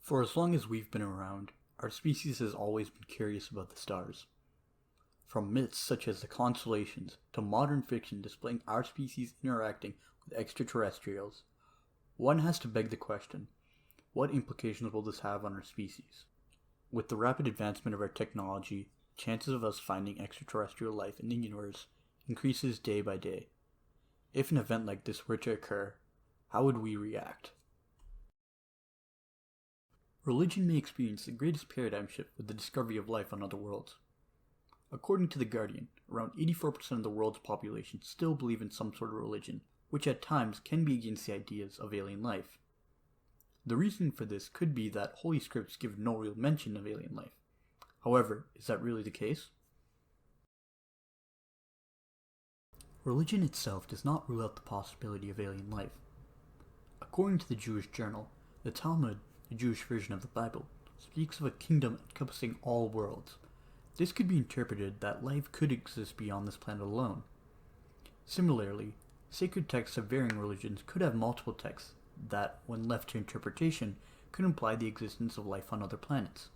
For as long as we've been around, our species has always been curious about the stars. From myths such as the constellations to modern fiction displaying our species interacting with extraterrestrials, one has to beg the question, what implications will this have on our species? With the rapid advancement of our technology, chances of us finding extraterrestrial life in the universe increases day by day. If an event like this were to occur, how would we react? Religion may experience the greatest paradigm shift with the discovery of life on other worlds. According to The Guardian, around 84% of the world's population still believe in some sort of religion, which at times can be against the ideas of alien life. The reason for this could be that holy scripts give no real mention of alien life. However, is that really the case? Religion itself does not rule out the possibility of alien life. According to the Jewish Journal, the Talmud, the Jewish version of the Bible, speaks of a kingdom encompassing all worlds. This could be interpreted that life could exist beyond this planet alone. Similarly, sacred texts of varying religions could have multiple texts that, when left to interpretation, could imply the existence of life on other planets.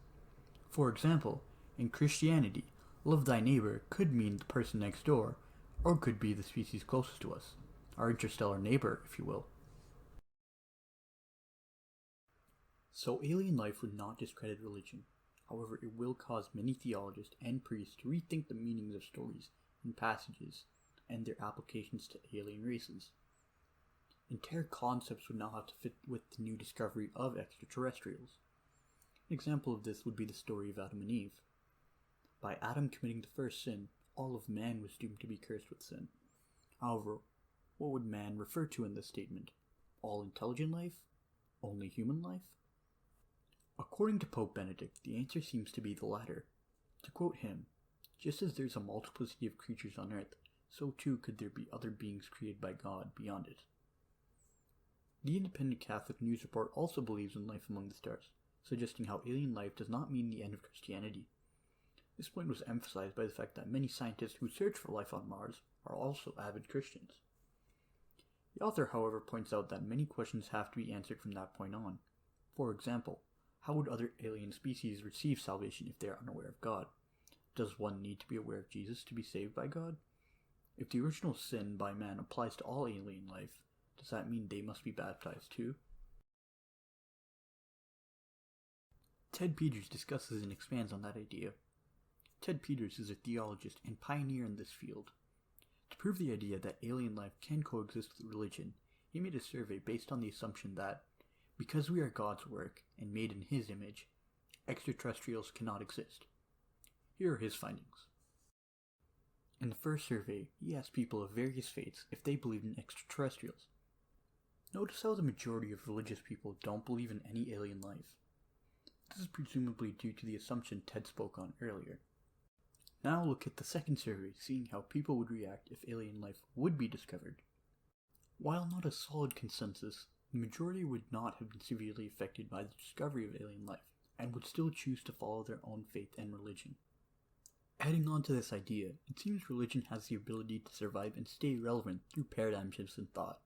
For example, in Christianity, love thy neighbor could mean the person next door, or could be the species closest to us, our interstellar neighbor, if you will. So alien life would not discredit religion. However, it will cause many theologists and priests to rethink the meanings of stories and passages and their applications to alien races. Entire concepts would now have to fit with the new discovery of extraterrestrials. An example of this would be the story of Adam and Eve. By Adam committing the first sin, all of man was doomed to be cursed with sin. However, what would man refer to in this statement? All intelligent life? Only human life? According to Pope Benedict, the answer seems to be the latter. To quote him, just as there's a multiplicity of creatures on earth, so too could there be other beings created by God beyond it. The Independent Catholic News Report also believes in life among the stars, suggesting how alien life does not mean the end of Christianity. This point was emphasized by the fact that many scientists who search for life on Mars are also avid Christians. The author, however, points out that many questions have to be answered from that point on. For example, how would other alien species receive salvation if they are unaware of God? Does one need to be aware of Jesus to be saved by God? If the original sin by man applies to all alien life, does that mean they must be baptized too? Ted Peters discusses and expands on that idea. Ted Peters is a theologist and pioneer in this field. To prove the idea that alien life can coexist with religion, he made a survey based on the assumption that, because we are God's work and made in His image, extraterrestrials cannot exist. Here are his findings. In the first survey, he asked people of various faiths if they believed in extraterrestrials. Notice how the majority of religious people don't believe in any alien life. This is presumably due to the assumption Ted spoke on earlier. Now look at the second survey, seeing how people would react if alien life would be discovered. While not a solid consensus, the majority would not have been severely affected by the discovery of alien life, and would still choose to follow their own faith and religion. Adding on to this idea, it seems religion has the ability to survive and stay relevant through paradigm shifts in thought.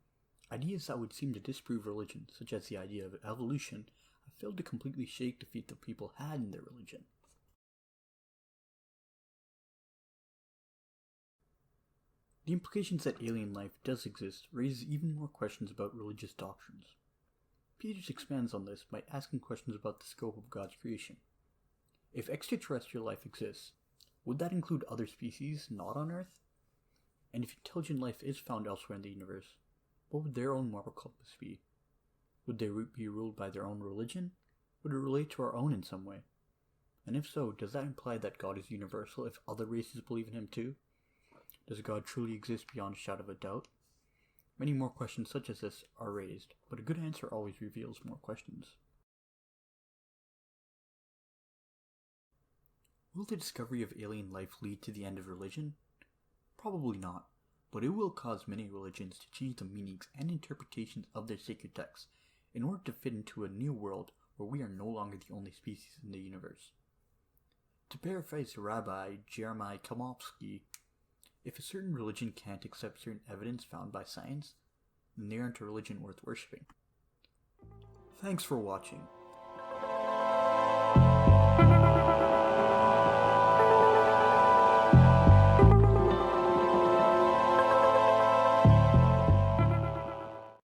Ideas that would seem to disprove religion, such as the idea of evolution, have failed to completely shake the faith that people had in their religion. The implications that alien life does exist raises even more questions about religious doctrines. Peters expands on this by asking questions about the scope of God's creation. If extraterrestrial life exists, would that include other species not on Earth? And if intelligent life is found elsewhere in the universe, what would their own moral compass be? Would they be ruled by their own religion? Would it relate to our own in some way? And if so, does that imply that God is universal if other races believe in Him too? Does God truly exist beyond a shadow of a doubt? Many more questions such as this are raised, but a good answer always reveals more questions. Will the discovery of alien life lead to the end of religion? Probably not, but it will cause many religions to change the meanings and interpretations of their sacred texts in order to fit into a new world where we are no longer the only species in the universe. To paraphrase Rabbi Jeremiah Kalmowski, if a certain religion can't accept certain evidence found by science, then they aren't a religion worth worshipping. Thanks for watching.